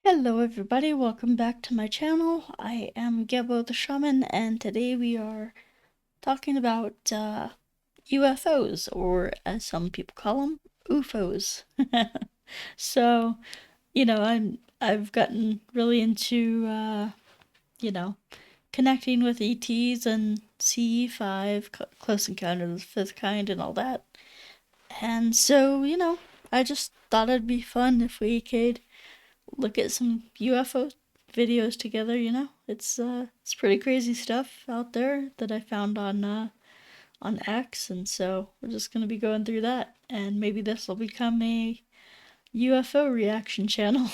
Hello everybody, welcome back to my channel. I am Gebo the Shaman, and today we are talking about UFOs, or as some people call them, UFOs. So, I've gotten really into you know, connecting with ETs and CE5, Close Encounter of the Fifth Kind, and all that. And so, I just thought it'd be fun if we could look at some UFO videos together. It's pretty crazy stuff out there that I found on X, and so we're just gonna be going through that, and maybe this will become a UFO reaction channel.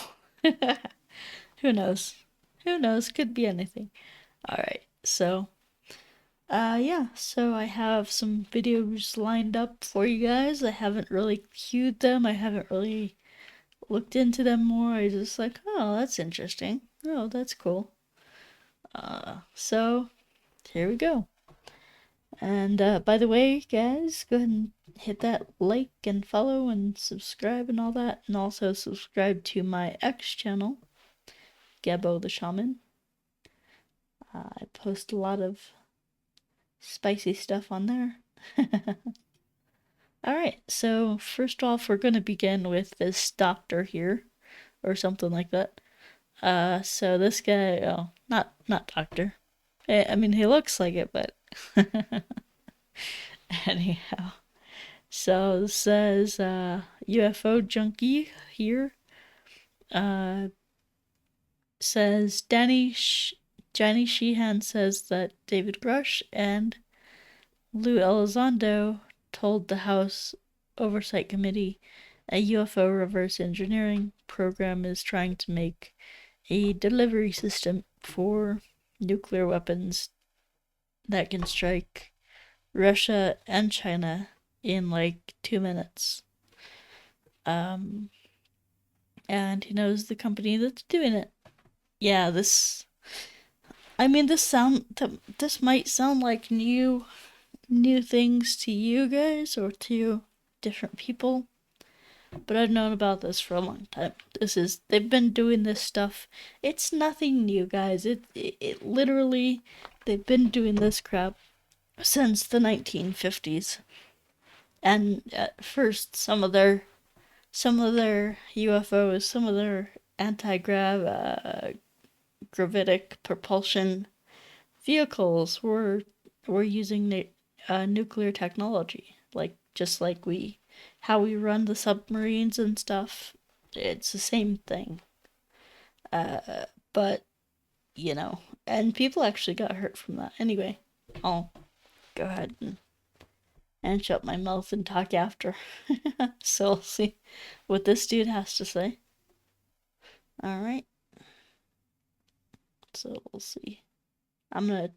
Who knows? Who knows? Could be anything. All right, so yeah, so I have some videos lined up for you guys. I haven't really queued them. I haven't really looked into them more. I just like, oh, that's interesting. Oh, that's cool. So here we go. And by the way, guys, go ahead and hit that like and follow and subscribe and all that. And also subscribe to my X channel, Gebo the Shaman. I post a lot of spicy stuff on there. Alright, so first off, we're going to begin with this doctor here, or something like that. So this guy, oh, not doctor. I mean, he looks like it, but anyhow. So it says UFO junkie here. Uh, says Jenny Sheehan says that David Grush and Lou Elizondo told the House Oversight Committee a UFO reverse engineering program is trying to make a delivery system for nuclear weapons that can strike Russia and China in like 2 minutes. Um, and he knows the company that's doing it. Yeah, I mean, this might sound like new things to you guys or to different people, but I've known about this for a long time. They've been doing this stuff. It's nothing new, guys. It literally, they've been doing this crap since the 1950s. And at first, some of their UFOs, some of their gravitic propulsion vehicles were using nuclear technology, like just like how we run the submarines and stuff. It's the same thing. But and people actually got hurt from that. Anyway, I'll go ahead and shut my mouth and talk after. So we'll see what this dude has to say. All right. So we'll see. I'm gonna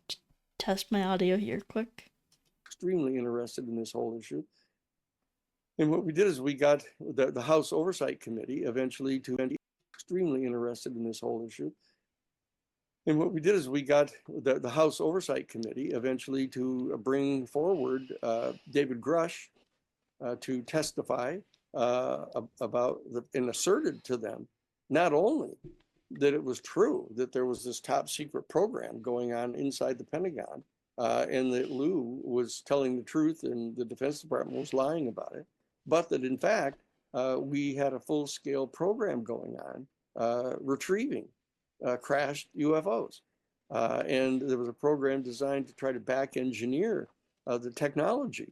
test my audio here quick. Extremely interested in this whole issue. And what we did is we got the House Oversight Committee eventually to extremely interested in this whole issue. And what we did is we got the House Oversight Committee eventually to bring forward David Grush to testify about and asserted to them not only that it was true that there was this top secret program going on inside the Pentagon, and that Lou was telling the truth and the Defense Department was lying about it, but that in fact we had a full-scale program going on retrieving crashed UFOs. And there was a program designed to try to back engineer the technology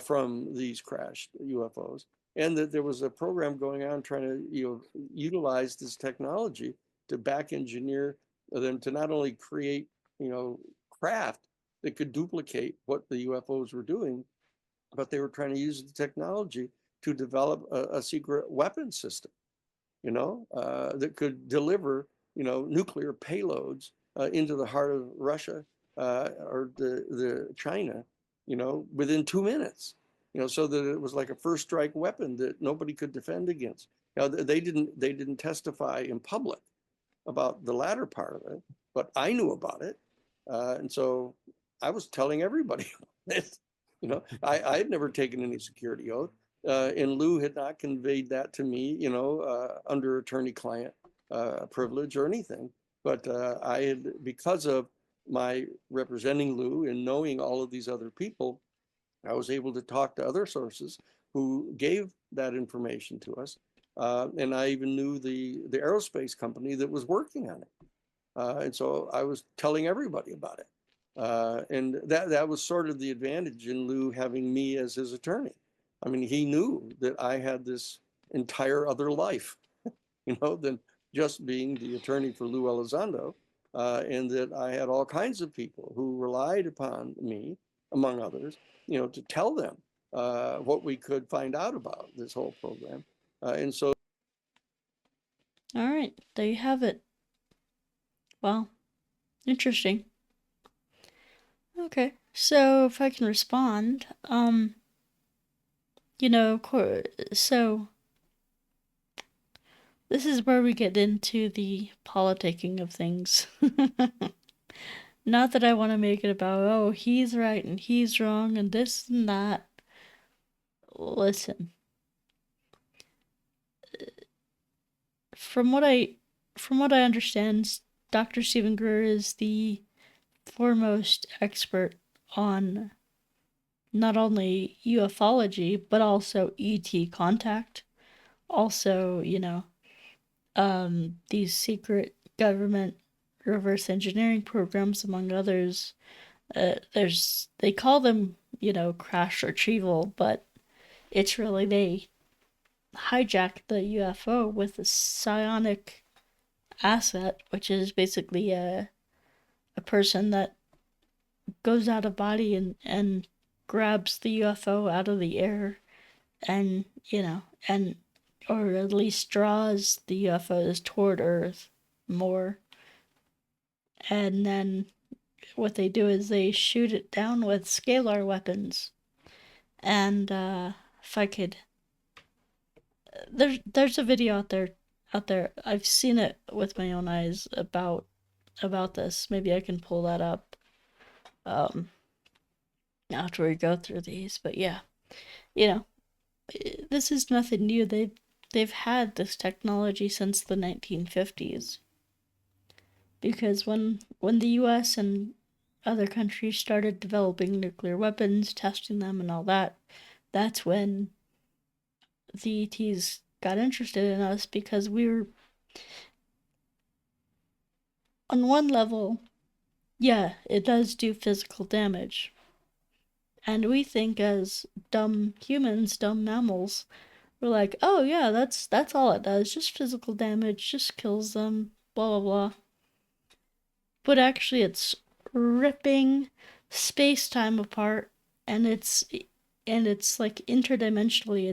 from these crashed UFOs. And that there was a program going on trying to utilize this technology to back engineer them to not only create craft that could duplicate what the UFOs were doing, but they were trying to use the technology to develop a secret weapon system, that could deliver, nuclear payloads into the heart of Russia or the China, within 2 minutes, so that it was like a first strike weapon that nobody could defend against. Now they didn't testify in public about the latter part of it, but I knew about it, and so I was telling everybody that, I had never taken any security oath, and Lou had not conveyed that to me, under attorney-client privilege or anything. But I had, because of my representing Lou and knowing all of these other people, I was able to talk to other sources who gave that information to us. And I even knew the aerospace company that was working on it. And so I was telling everybody about it. And that was sort of the advantage in Lou having me as his attorney. I mean, he knew that I had this entire other life, than just being the attorney for Lou Elizondo, and that I had all kinds of people who relied upon me, among others, to tell them what we could find out about this whole program. And so, All right, there you have it. Well, interesting. Okay, so if I can respond, so this is where we get into the politicking of things. Not that I want to make it about, oh, he's right and he's wrong and this and that. Listen, from what I understand, Dr. Stephen Greer is the foremost expert on not only ufology but also ET contact. Also, these secret government reverse engineering programs, among others. They call them, crash retrieval, but it's really they hijack the UFO with a psionic asset, which is basically a person that goes out of body and grabs the UFO out of the air and, and or at least draws the UFOs toward Earth more. And then what they do is they shoot it down with scalar weapons. And if I could, there's a video out there. I've seen it with my own eyes about this. Maybe I can pull that up um, after we go through these. But yeah, you know, this is nothing new. They've had this technology since the 1950s. Because when the U.S. and other countries started developing nuclear weapons, testing them, and all that, that's when the ETs got interested in us, because we were, on one level, yeah, it does do physical damage. And we think, as dumb humans, dumb mammals, we're like, oh yeah, that's all it does, just physical damage, just kills them, blah blah blah. But actually it's ripping space-time apart, and it's like interdimensionally,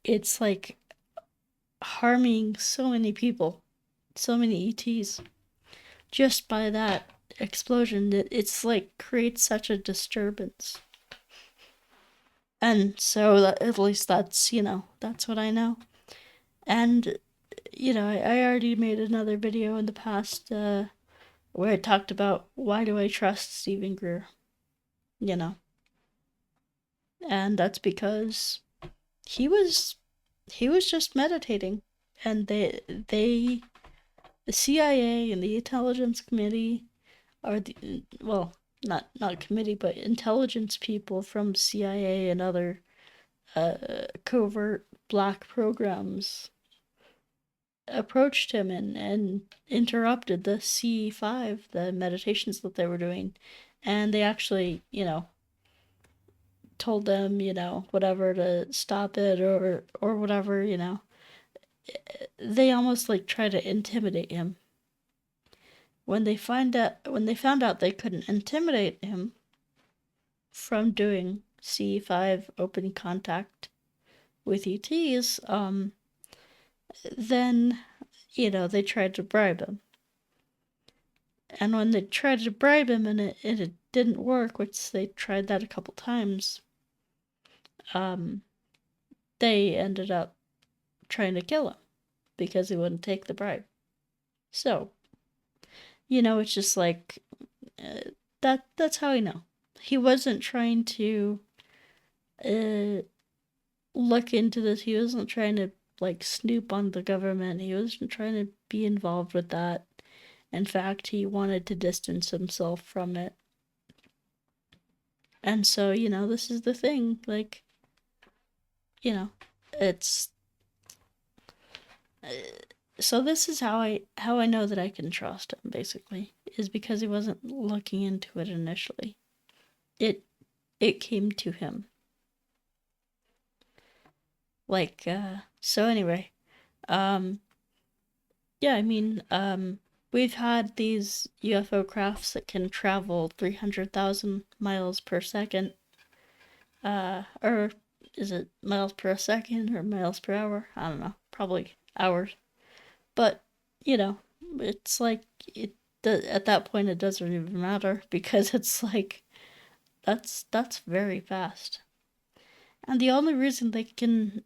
it's like harming so many people, so many ETs, just by that explosion. It's like creates such a disturbance. And so at least that's that's what I know. And I already made another video in the past where I talked about why do I trust Stephen Greer, you know, and that's because he was just meditating, and the CIA and the intelligence committee are the, well, not committee, but intelligence people from CIA and other covert black programs approached him and interrupted the C5, the meditations that they were doing, and they actually, told them, whatever, to stop it or whatever, They almost like try to intimidate him. When they found out they couldn't intimidate him from doing C5 open contact with ETs, then they tried to bribe him. And when they tried to bribe him and it didn't work, which they tried that a couple times, they ended up trying to kill him because he wouldn't take the bribe. So, it's just like that's how I know. He wasn't trying to look into this. He wasn't trying to like snoop on the government. He wasn't trying to be involved with that. In fact, he wanted to distance himself from it. And so, this is the thing. Like, it's so this is how I know that I can trust him, basically, is because he wasn't looking into it initially. It came to him. Like, so anyway, yeah, I mean, we've had these UFO crafts that can travel 300,000 miles per second, or is it miles per second or miles per hour? I don't know, probably hours. But, you know, it's like, at that point it doesn't even matter because it's like, that's very fast. And the only reason they can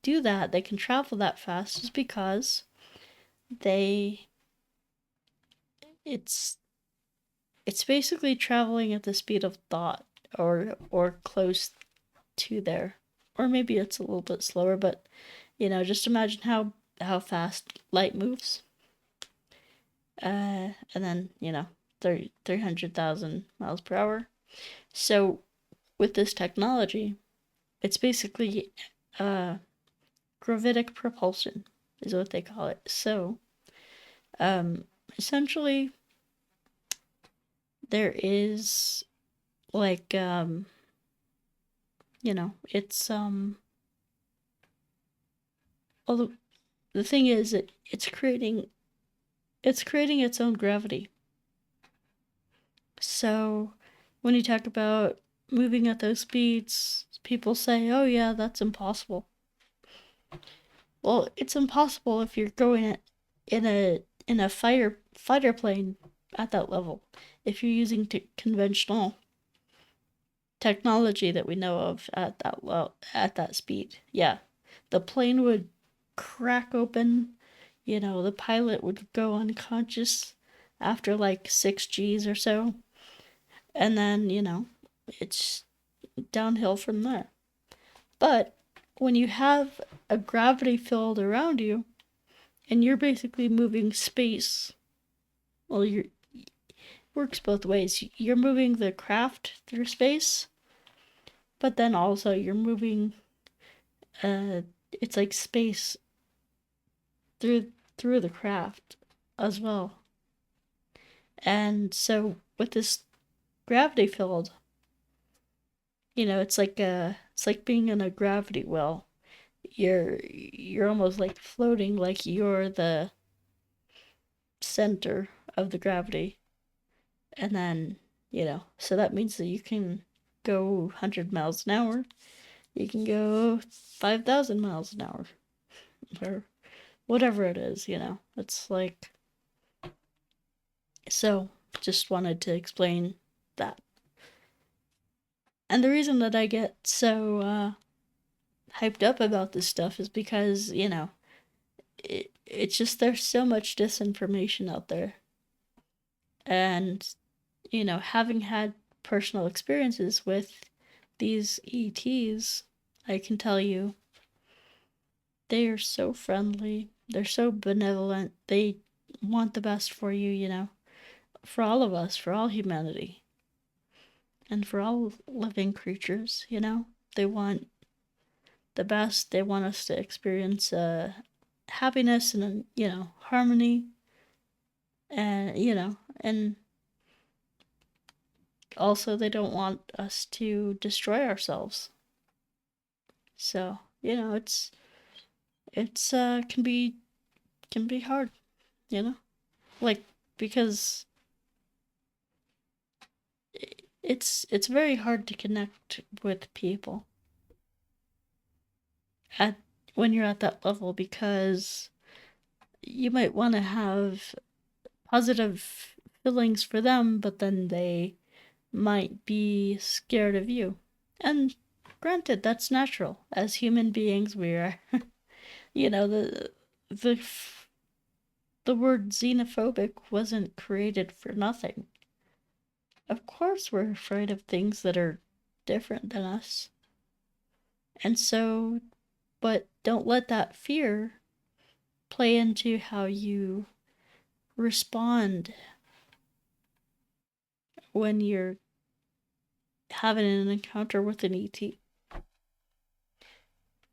do that, they can travel that fast, is because they it's it's basically traveling at the speed of thought, or close to there. Or maybe it's a little bit slower, but just imagine how fast light moves. And then, 300,000 miles per hour. So with this technology, it's basically gravitic propulsion is what they call it. So um, essentially, there is like it's well, the thing is it's creating its own gravity. So when you talk about moving at those speeds, people say, "Oh yeah, that's impossible." Well, it's impossible if you're going in a fighter plane at that level. If you're using conventional technology that we know of at that speed, yeah, the plane would crack open. The pilot would go unconscious after like 6 Gs or so, and then it's downhill from there. But when you have a gravity field around you, and you're basically moving space. Well, you're works both ways. You're moving the craft through space, but then also you're moving it's like space through the craft as well. And so with this gravity field, it's like being in a gravity well. You're almost like floating, like you're the center of the gravity. And then, so that means that you can go 100 miles an hour. You can go 5,000 miles an hour. Or whatever it is. It's like, so just wanted to explain that. And the reason that I get so hyped up about this stuff is because, it's just there's so much disinformation out there. And, having had personal experiences with these ETs, I can tell you, they are so friendly. They're so benevolent. They want the best for you, for all of us, for all humanity, and for all living creatures. They want the best. They want us to experience happiness and, harmony. And also they don't want us to destroy ourselves. So, it's can be hard, like, because it's very hard to connect with people at when you're at that level, because you might want to have positive feelings for them, but then they might be scared of you. And granted, that's natural. As human beings, we are, the the word xenophobic wasn't created for nothing. Of course, we're afraid of things that are different than us. And so But don't let that fear play into how you respond when you're having an encounter with an ET.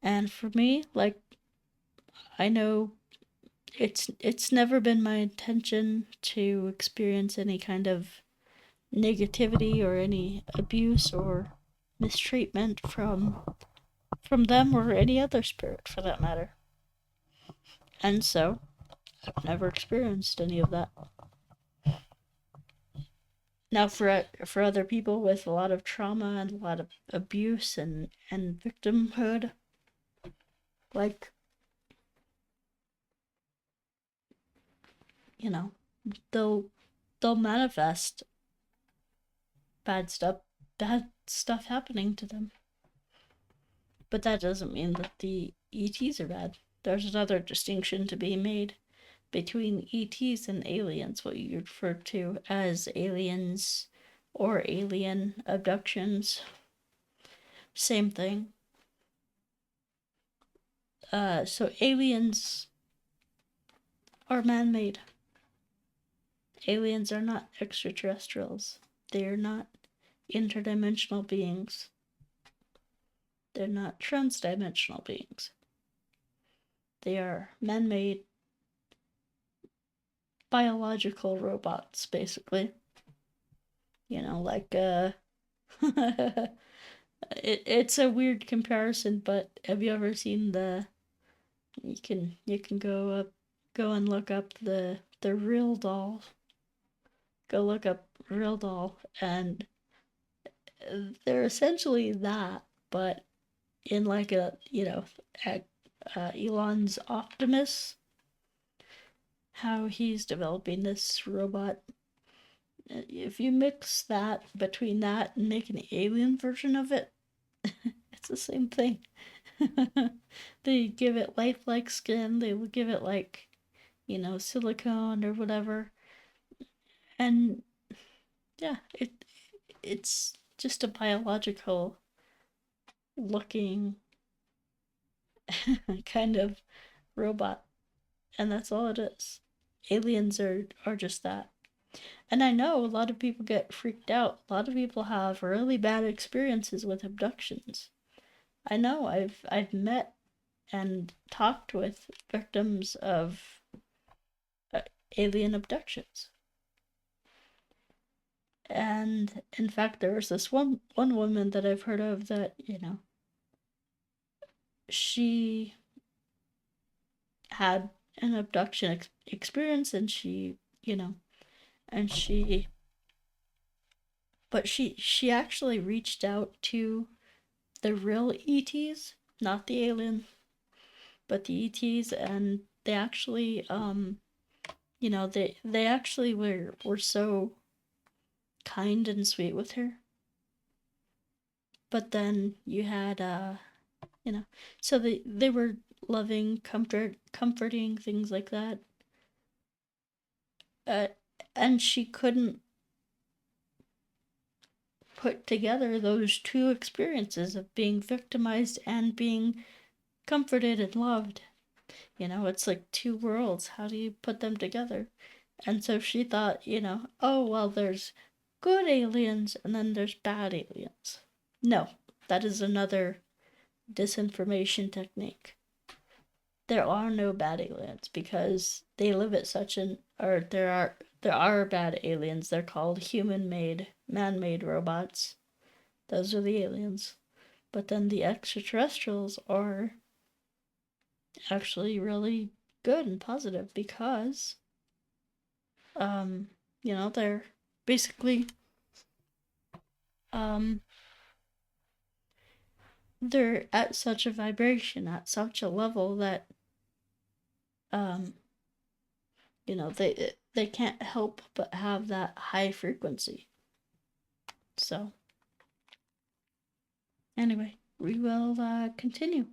And for me, like, I know it's never been my intention to experience any kind of negativity or any abuse or mistreatment from them or any other spirit for that matter. And so I've never experienced any of that. Now for other people with a lot of trauma and a lot of abuse and victimhood, like, you know, they'll manifest bad stuff happening to them. But that doesn't mean that the ETs are bad. There's another distinction to be made between ETs and aliens, what you refer to as aliens or alien abductions. Same thing. So aliens are man-made. Aliens are not extraterrestrials. They are not interdimensional beings. They're not transdimensional beings. They are man-made biological robots, basically. You know, like it's a weird comparison, but have you ever seen the? You can go and look up the real doll. Go look up real doll, and they're essentially that, but in like a Elon's Optimus, how he's developing this robot. If you mix that between that and make an alien version of it, it's the same thing. They give it lifelike skin, they will give it like, silicone or whatever. And yeah, it's just a biological looking kind of robot. And that's all it is. Aliens are just that. And I know a lot of people get freaked out. A lot of people have really bad experiences with abductions. I know I've met and talked with victims of uh, alien abductions. And in fact, there was this one woman that I've heard of that, she had an abduction experience, and and she actually reached out to the real ETs, not the alien, but the ETs, and they actually they actually were so kind and sweet with her. But then you had so they were loving, comforting, things like that. uh, and she couldn't put together those two experiences of being victimized and being comforted and loved. It's like two worlds. How do you put them together? And so she thought, oh, well, there's good aliens and then there's bad aliens. No, that is another disinformation technique. There are no bad aliens because they live at or there are bad aliens. They're called human-made, man-made robots. Those are the aliens. But then the extraterrestrials are actually really good and positive because they're basically they're at such a vibration, at such a level that they can't help but have that high frequency. So anyway, we will continue.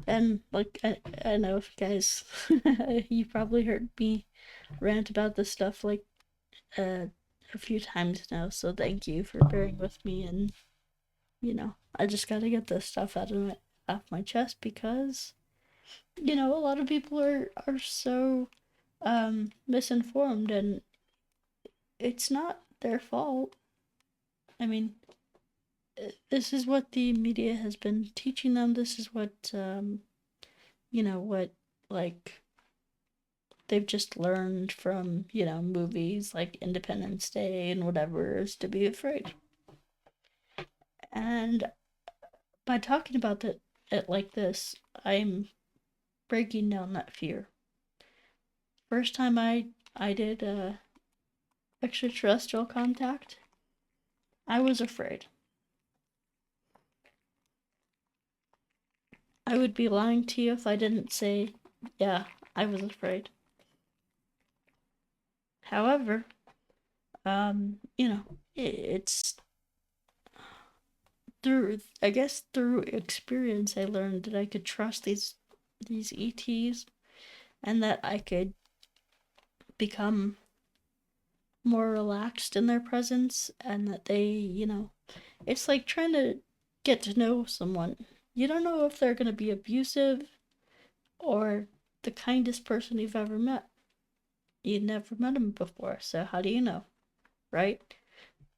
And like I know, guys, you probably heard me rant about this stuff like a few times now, so thank you for bearing with me and I just gotta get this stuff off my chest because, a lot of people are so misinformed, and it's not their fault. I mean, this is what the media has been teaching them. This is what, what, like, they've just learned from, movies like Independence Day and whatever, is to be afraid. And by talking about it like this, I'm breaking down that fear. First time I did extraterrestrial contact, I was afraid. I would be lying to you if I didn't say, yeah, I was afraid. However, it's through experience I learned that I could trust these ETs, and that I could become more relaxed in their presence, and that it's like trying to get to know someone. You don't know if they're going to be abusive or the kindest person you've ever met. You never met them before, so how do you know, right?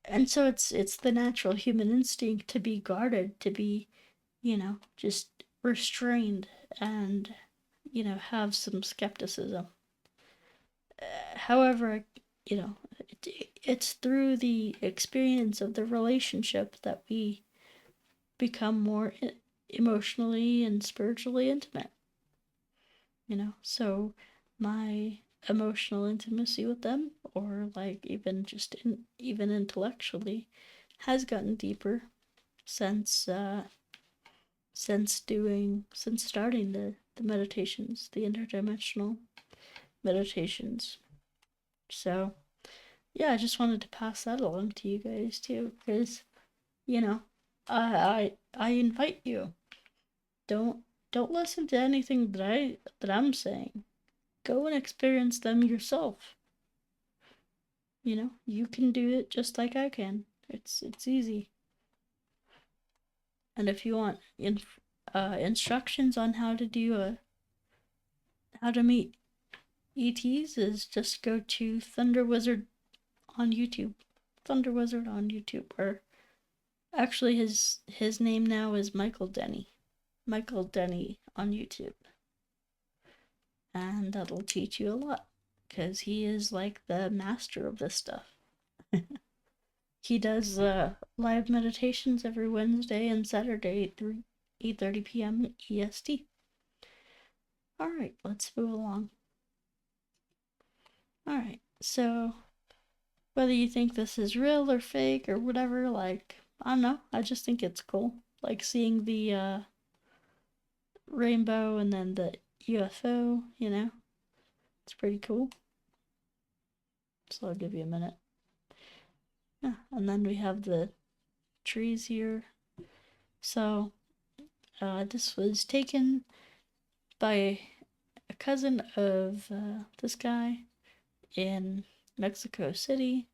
And so it's the natural human instinct to be guarded, to be, just restrained, and, have some skepticism. However, it's through the experience of the relationship that we become more emotionally and spiritually intimate. So my emotional intimacy with them, or like even even intellectually, has gotten deeper since starting the meditations, the interdimensional meditations. So yeah, I just wanted to pass that along to you guys too, because I invite you. Don't listen to anything that I'm saying. Go and experience them yourself. You can do it just like I can. It's easy. And if you want instructions on how to meet ETs, is just go to Thunder Wizard on YouTube. Thunder Wizard on YouTube. Or actually, his name now is Michael Denney. Michael Denney on YouTube. And that'll teach you a lot, because he is like the master of this stuff. He does live meditations every Wednesday and Saturday at 8:30 p.m. EST. All right, let's move along. All right, so whether you think this is real or fake or whatever, like, I don't know, I just think it's cool. Like seeing the rainbow and then the UFO, it's pretty cool. So I'll give you a minute. Yeah, and then we have the trees here. So this was taken by a cousin of this guy in Mexico City.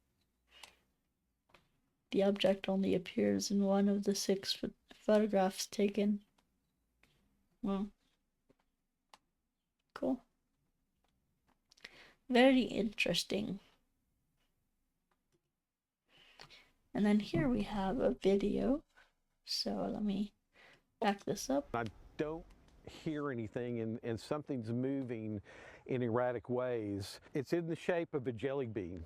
The object only appears in one of the 6 photographs taken. Well, cool. Very interesting. And then here we have a video. So let me back this up. I don't hear anything, and something's moving in erratic ways. It's in the shape of a jelly bean,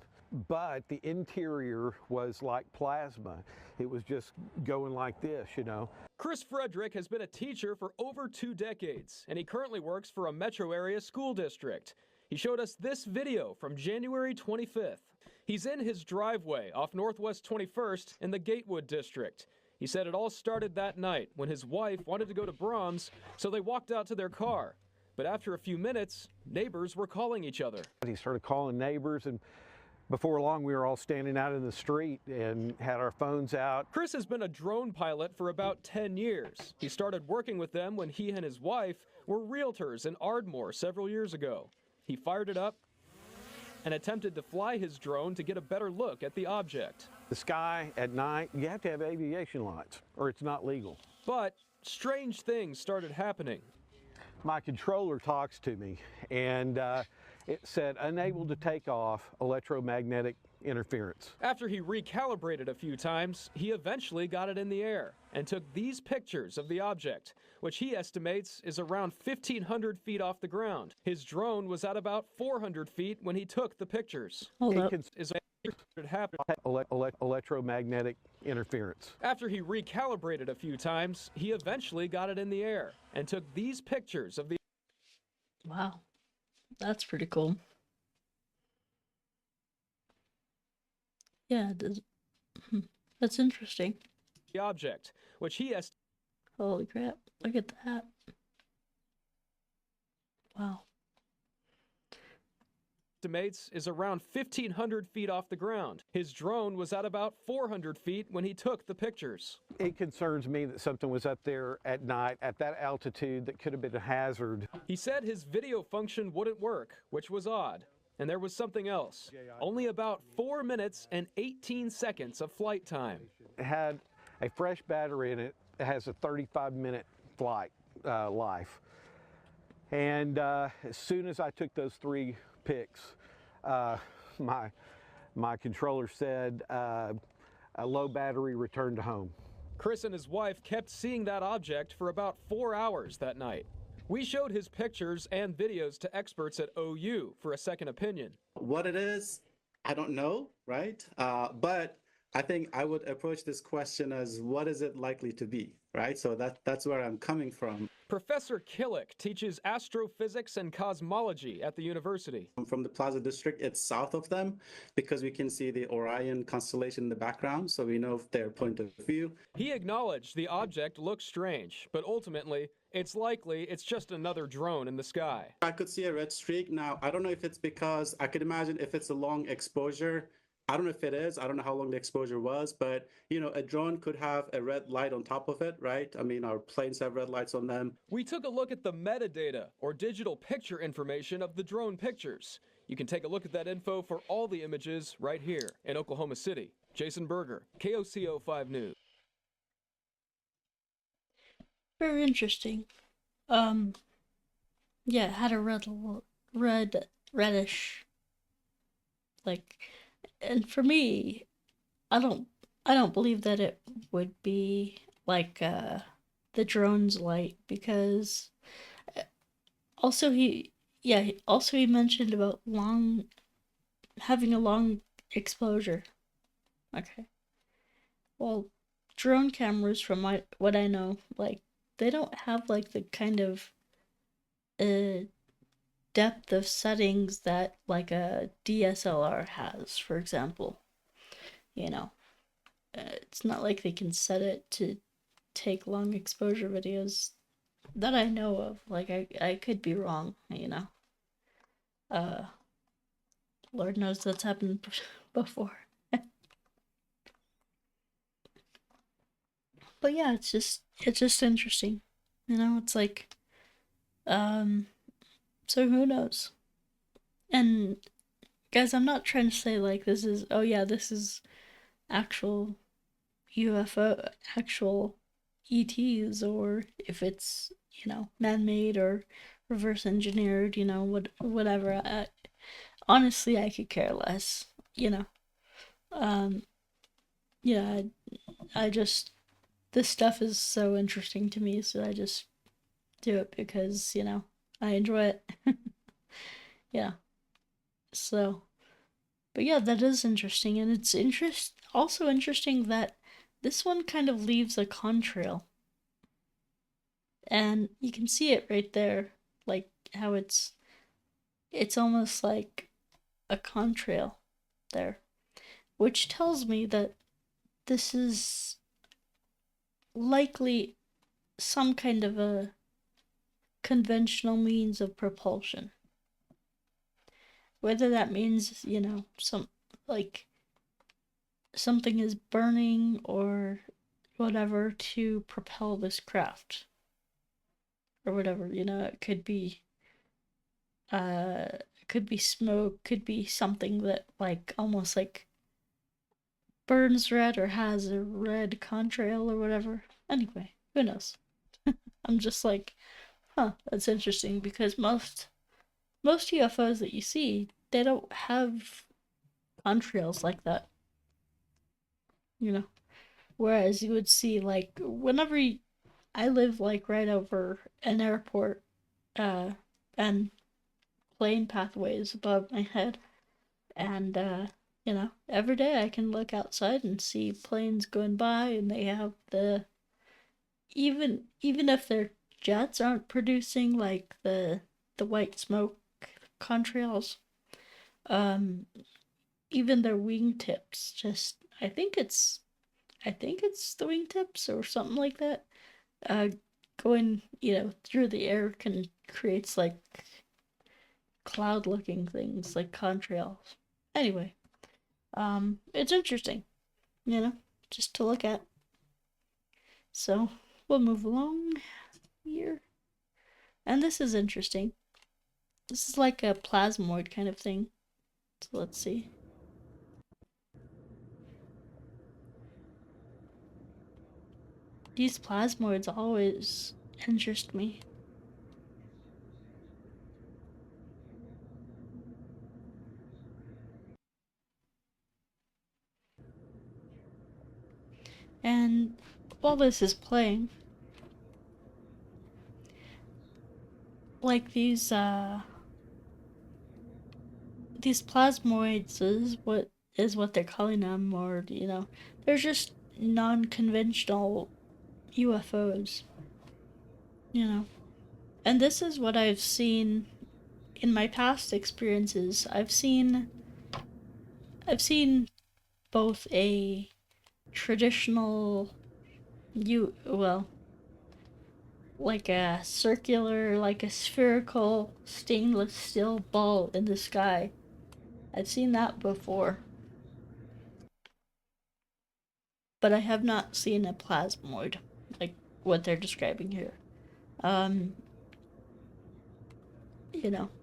but the interior was like plasma. It was just going like this, Chris Frederick has been a teacher for over 2 decades, and he currently works for a metro area school district. He showed us this video from January 25th. He's in his driveway off Northwest 21st in the Gatewood district. He said it all started that night when his wife wanted to go to Brahms, so they walked out to their car. But after a few minutes, neighbors were calling each other. He started calling neighbors, and before long we were all standing out in the street and had our phones out. Chris has been a drone pilot for about 10 years. He started working with them when he and his wife were realtors in Ardmore several years ago. He fired it up, and attempted to fly his drone to get a better look at the object. The sky at night, you have to have aviation lights or it's not legal. But strange things started happening. My controller talks to me and it said unable to take off, electromagnetic interference. After he recalibrated a few times, he eventually got it in the air and took these pictures of the object, which he estimates is around 1,500 feet off the ground. His drone was at about 400 feet when he took the pictures. Hold up. Electromagnetic interference. After he recalibrated a few times, he eventually got it in the air and took these pictures of the Wow. That's pretty cool. Yeah, that's interesting. object, which he Holy crap. Look at that. Wow. estimates is around 1,500 feet off the ground. His drone was at about 400 feet when he took the pictures. It concerns me that something was up there at night at that altitude that could have been a hazard. He said his video function wouldn't work, which was odd. And there was something else. Only about 4 minutes and 18 seconds of flight time. It had a fresh battery in it. It has a 35-minute flight life. And as soon as I took those 3 pics, my controller said a low battery, return to home. Chris and his wife kept seeing that object for about 4 hours that night. We showed his pictures and videos to experts at OU for a second opinion. What it is, I don't know, right? But I think I would approach this question as what is it likely to be, right? So that's where I'm coming from. Professor Killick teaches astrophysics and cosmology at the university. From the Plaza District, it's south of them because we can see the Orion constellation in the background, so we know their point of view. He acknowledged the object looks strange, but ultimately, it's likely it's just another drone in the sky. I could see a red streak. Now, I don't know if it's because, I could imagine if it's a long exposure, I don't know if it is, I don't know how long the exposure was, but you know, a drone could have a red light on top of it, right? I mean, our planes have red lights on them. We took a look at the metadata, or digital picture information of the drone pictures. You can take a look at that info for all the images right here in Oklahoma City. Jason Berger, KOCO 5 News. Very interesting. Yeah, it had a reddish, like, and for me, I don't believe that it would be like the drone's light, because also he mentioned about having a long exposure. Okay. Well, drone cameras, from what I know, like, they don't have like the kind of depth of settings that like a DSLR has, for example. You know, it's not like they can set it to take long exposure videos that I know of. Like, I could be wrong, you know. Lord knows that's happened before. But yeah, it's just interesting. You know, it's like, so who knows? And guys, I'm not trying to say like this is, oh yeah, this is actual UFO, actual ETs, or if it's, you know, man-made or reverse engineered, you know, whatever. Honestly, I could care less, you know. Yeah, I just, this stuff is so interesting to me, so I just do it because, you know, I enjoy it. Yeah. So, but yeah, that is interesting, and it's also interesting that this one kind of leaves a contrail. And you can see it right there, like how it's almost like a contrail there, which tells me that this is likely some kind of a conventional means of propulsion. Whether that means, you know, something is burning or whatever to propel this craft. Or whatever, you know, it could be could be smoke, could be something that like almost like burns red or has a red contrail or whatever. Anyway, who knows? I'm just like, huh, that's interesting because most UFOs that you see, they don't have contrails like that, you know. Whereas you would see like whenever I live like right over an airport, and plane pathways above my head, and you know, every day I can look outside and see planes going by, and they have the even if their jets aren't producing like the white smoke contrails, um, even their wingtips just I think it's the wingtips or something like that. Uh, Going through the air can creates like cloud-looking things like contrails. Anyway, it's interesting, you know, just to look at. So we'll move along here, and this is interesting. This is like a plasmoid kind of thing. So let's see. These plasmoids always interest me. And while this is playing, like these plasmoids is what they're calling them, or they're just non-conventional UFOs, you know. And this is what I've seen in my past experiences. I've seen both a traditional like a circular, like a spherical stainless steel ball in the sky. I've seen that before. But I have not seen a plasmoid, like what they're describing here. Um,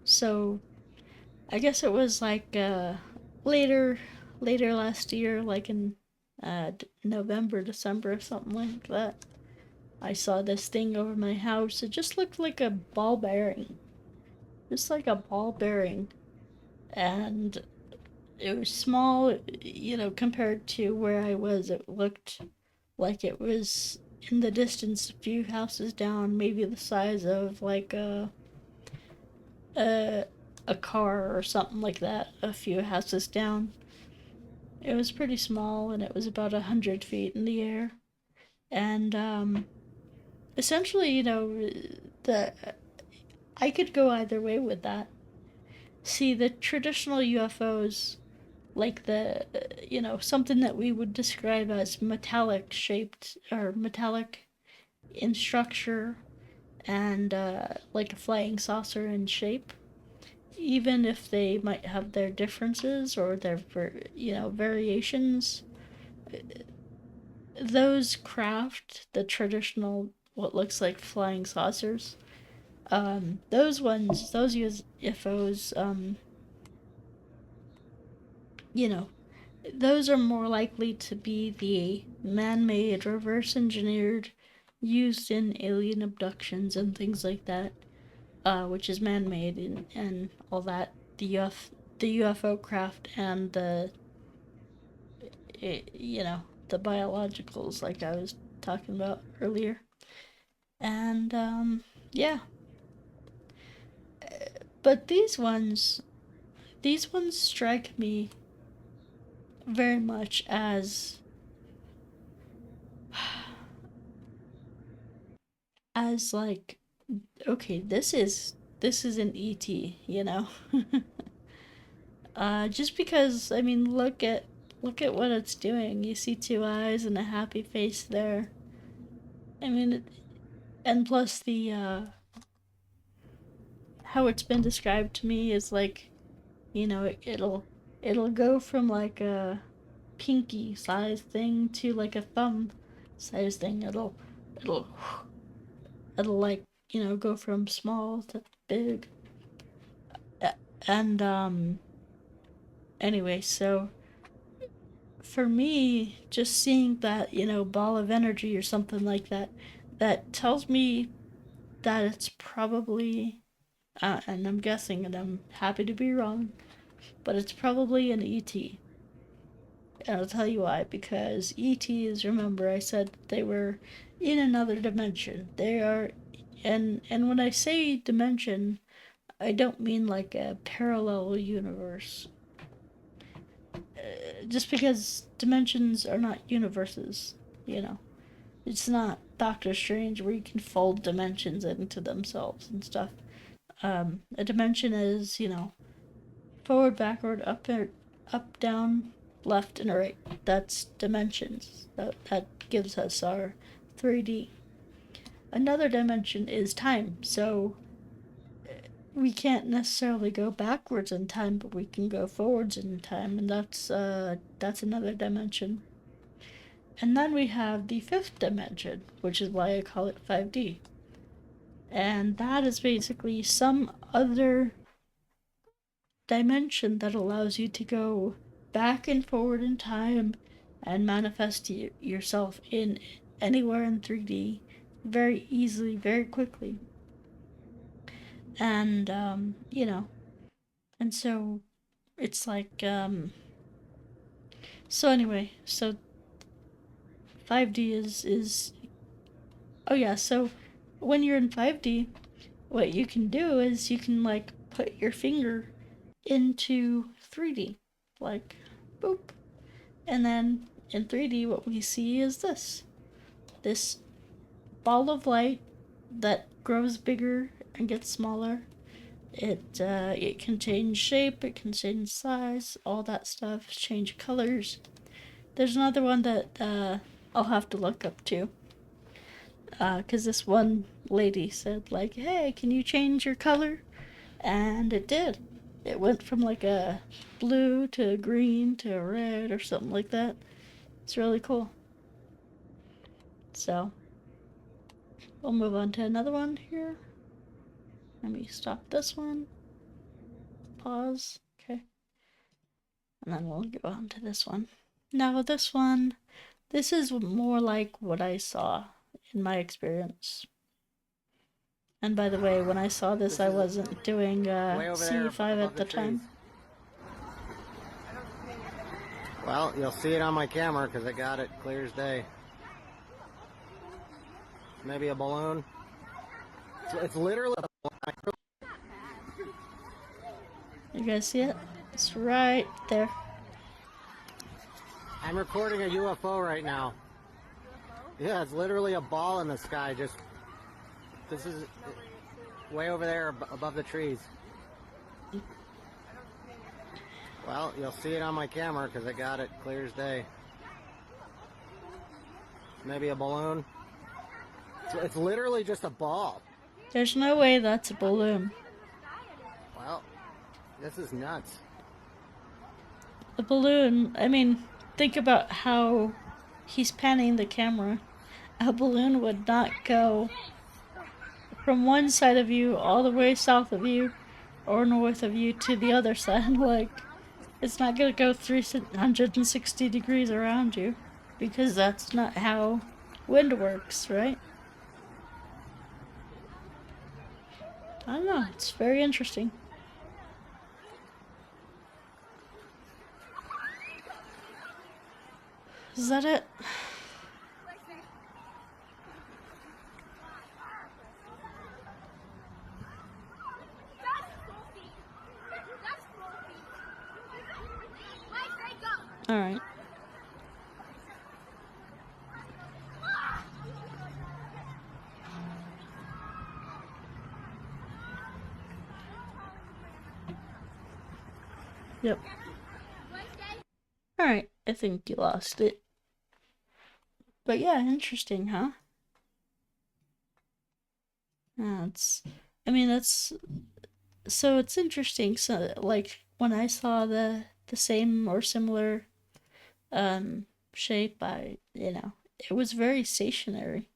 so I guess it was like later last year, like in November, December, or something like that. I saw this thing over my house. It just looked like a ball bearing, just like a ball bearing, and it was small, compared to where I was. It looked like it was in the distance, a few houses down, maybe the size of like a, a car or something like that, a few houses down. It was pretty small, and it was about 100 feet in the air. And essentially, the I could go either way with that. See, the traditional UFOs, like something that we would describe as metallic shaped or metallic in structure, and like a flying saucer in shape, even if they might have their differences or their variations, those craft, the traditional what looks like flying saucers, those UFOs, you know those are more likely to be the man-made, reverse engineered, used in alien abductions and things like that, which is man-made, and all that. The UFO craft and the biologicals, like I was talking about earlier, and yeah. But these ones strike me very much as like, okay, this is an ET. Just because, I mean, look at what it's doing. You see two eyes and a happy face there. I mean, and plus the how it's been described to me is like, it'll go from like a pinky size thing to like a thumb size thing. It'll like, go from small to big. And anyway, so for me, just seeing that, ball of energy or something like that, that tells me that it's probably, and I'm guessing, and I'm happy to be wrong, but it's probably an ET. And I'll tell you why, because ETs, remember I said they were in another dimension. They are, and when I say dimension, I don't mean like a parallel universe. Just because dimensions are not universes, you know. It's not Doctor Strange where you can fold dimensions into themselves and stuff. A dimension is, forward, backward, up, down, left, and right. That's dimensions. That gives us our 3D. Another dimension is time. So we can't necessarily go backwards in time, but we can go forwards in time, and that's another dimension. And then we have the fifth dimension, which is why I call it 5D. And that is basically some other dimension that allows you to go back and forward in time and manifest yourself in anywhere in 3D very easily, very quickly. And, and so it's like, so anyway, so 5D is oh yeah, so when you're in 5D, what you can do is you can like put your finger into 3D, like boop. And then in 3D, what we see is this ball of light that grows bigger and gets smaller. It can change shape, it can change size, all that stuff, change colors. There's another one that I'll have to look up too. Because this one lady said, like, hey, can you change your color? And it did. It went from like a blue to a green to a red or something like that. It's really cool. So, we'll move on to another one here. Let me stop this one. Pause. Okay. And then we'll go on to this one. Now, this is more like what I saw in my experience. And by the way, when I saw this I wasn't doing C5 at the time. Well, you'll see it on my camera because I got it clear as day. Maybe a balloon. It's literally a balloon. You guys see it? It's right there. I'm recording a UFO right now. Yeah, it's literally a ball in the sky. This is way over there above the trees. Well, you'll see it on my camera because I got it clear as day. Maybe a balloon. It's literally just a ball. There's no way that's a balloon. Well, this is nuts. A balloon, I mean, think about how he's panning the camera. A balloon would not go from one side of you all the way south of you or north of you to the other side. Like, it's not going to go 360 degrees around you because that's not how wind works, right? I don't know. It's very interesting. Is that it? All right. Yep. All right. I think you lost it. But yeah, interesting, huh? So it's interesting. So like when I saw the same or similar shape, it was very stationary.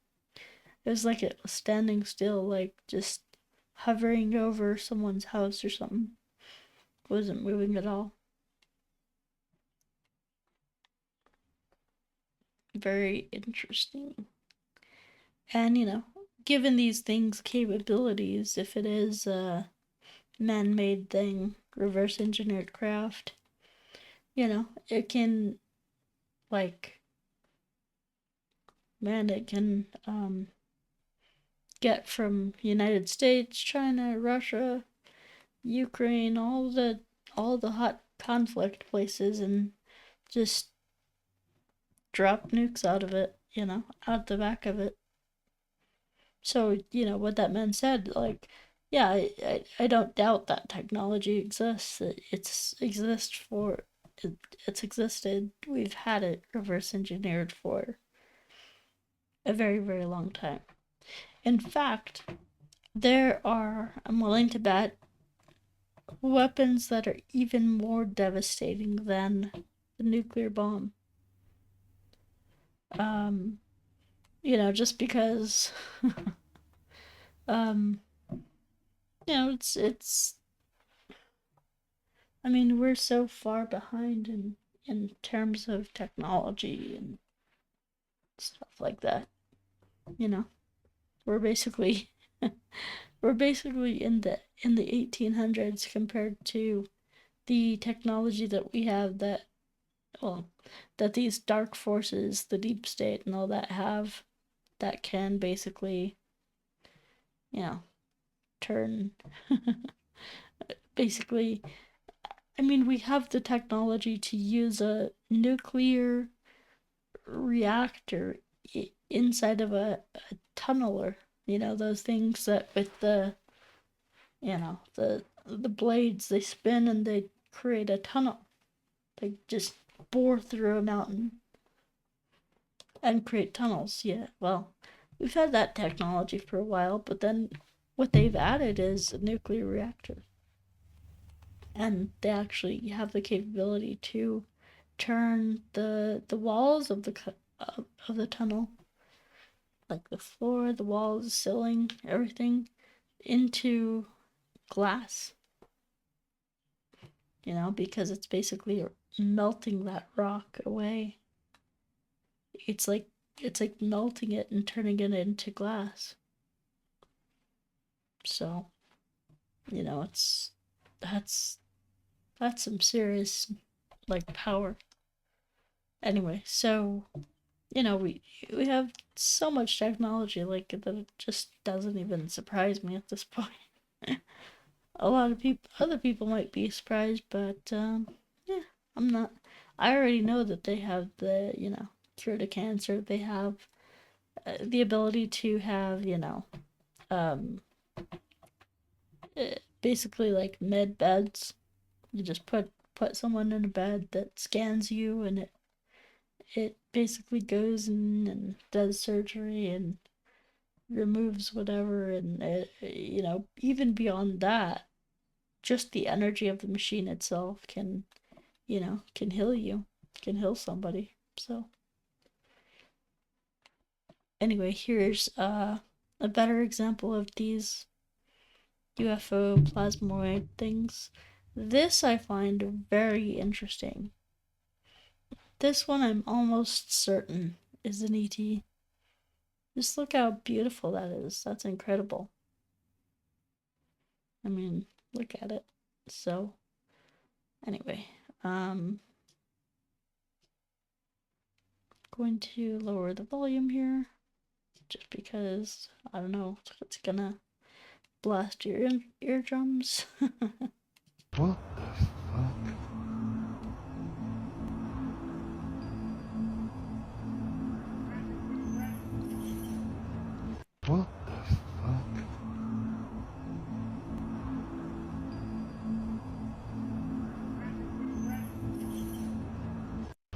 It was like it was standing still, like just hovering over someone's house or something. wasn't moving at all. Very interesting. And, you know, given these things' capabilities, if it is a man-made thing, reverse engineered craft, you know, it can, like, man, it can get from United States, China, Russia, Ukraine, all the hot conflict places, and just drop nukes out of it, you know, out the back of it. So, you know, what that man said, like, yeah, I don't doubt that technology exists. It's existed. We've had it reverse engineered for a very, very long time. In fact, there are, I'm willing to bet, weapons that are even more devastating than the nuclear bomb. You know, just because you know, it's I mean, we're so far behind in terms of technology and stuff like that. You know, we're basically we're basically in the 1800s compared to the technology that we have that, well, that these dark forces, the deep state and all that have, that can basically, you know, turn basically, I mean, we have the technology to use a nuclear reactor inside of a tunneler. You know, those things that with the, you know, the blades, they spin and they create a tunnel. They just bore through a mountain and create tunnels. Yeah, well, we've had that technology for a while, but then what they've added is a nuclear reactor. And they actually have the capability to turn the walls of the tunnel, like the floor, the walls, the ceiling, everything, into glass. You know, because it's basically melting that rock away. It's like melting it and turning it into glass. So, you know, that's some serious, like, power. Anyway, so, you know, we have so much technology, like, that it just doesn't even surprise me at this point. A lot of other people might be surprised, but yeah, I'm not. I already know that they have the, you know, cure to cancer. They have the ability to have, you know, basically like med beds. You just put someone in a bed that scans you, and it basically goes in and does surgery and removes whatever, and you know, even beyond that, just the energy of the machine itself can, you know, can heal you, can heal somebody. So anyway, here's a better example of these UFO plasmoid things. This I find very interesting. This one I'm almost certain is an ET. Just look how beautiful that is. That's incredible. I mean, look at it. So anyway, going to lower the volume here just because I don't know, it's gonna blast your eardrums. What the fuck? What the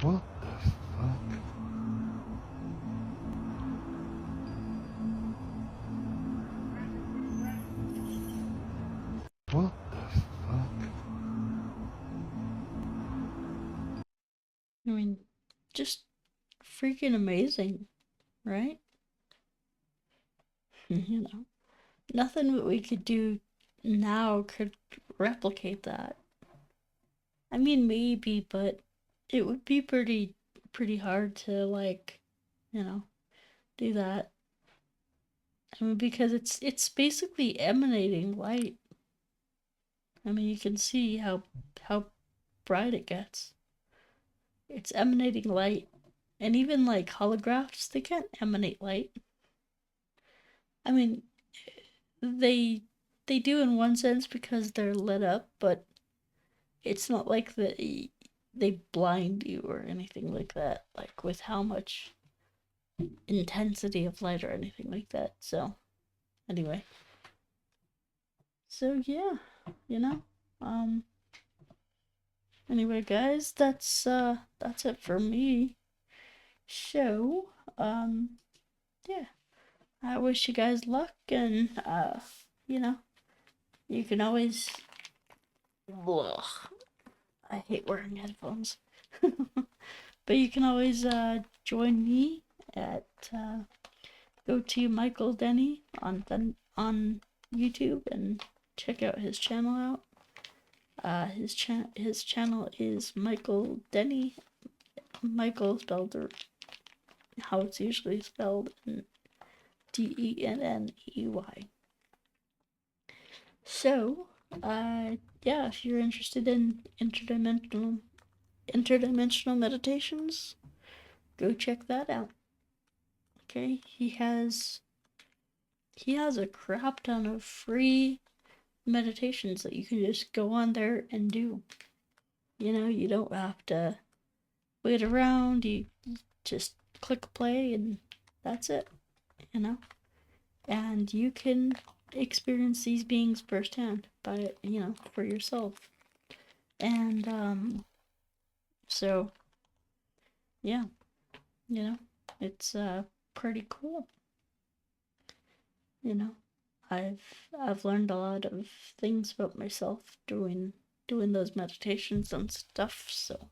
fuck? What the fuck? What the fuck? I mean, just freaking amazing, right? You know, nothing that we could do now could replicate that. I mean, maybe, but it would be pretty hard to, like, you know, do that. I mean, because it's basically emanating light. I mean, you can see how bright it gets. It's emanating light. And even like holographs, they can't emanate light. I mean, they do in one sense because they're lit up, but it's not like they blind you or anything like that, like with how much intensity of light or anything like that. So anyway. So yeah, you know. Anyway, guys, that's it for me. So, yeah. I wish you guys luck, and you know, you can always. Ugh, I hate wearing headphones. But you can always join me at go to Michael Denney on YouTube and check out his channel out. His channel is Michael Denney. Michael spelled how it's usually spelled, Denney. So, yeah, if you're interested in interdimensional meditations, go check that out. Okay, he has a crap ton of free meditations that you can just go on there and do. You know, you don't have to wait around. You just click play and that's it. You know, and you can experience these beings firsthand by, you know, for yourself. And so yeah, you know, it's pretty cool. You know, I've learned a lot of things about myself doing those meditations and stuff. So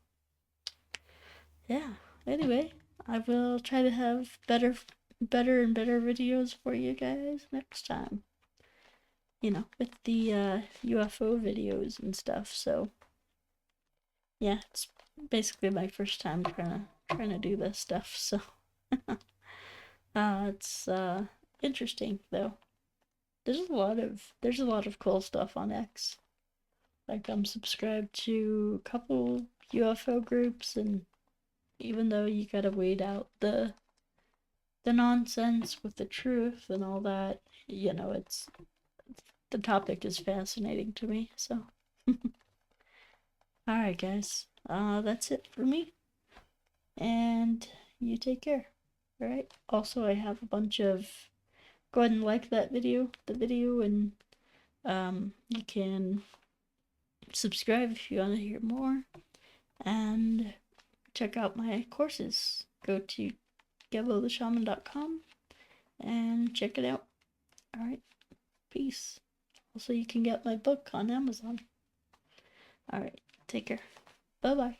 yeah, anyway, I will try to have better and better videos for you guys next time. You know, with the UFO videos and stuff. So yeah, it's basically my first time trying to do this stuff. So it's interesting though. There's a lot of cool stuff on X. Like, I'm subscribed to a couple UFO groups, and even though you gotta weed out the nonsense with the truth and all that, you know, the topic is fascinating to me. So alright, guys, that's it for me, and you take care. Alright, also I have a bunch of, go ahead and like the video, and you can subscribe if you want to hear more, and check out my courses. Go to GevoTheShaman.com and check it out. Alright, peace. Also, you can get my book on Amazon. Alright, take care. Bye-bye.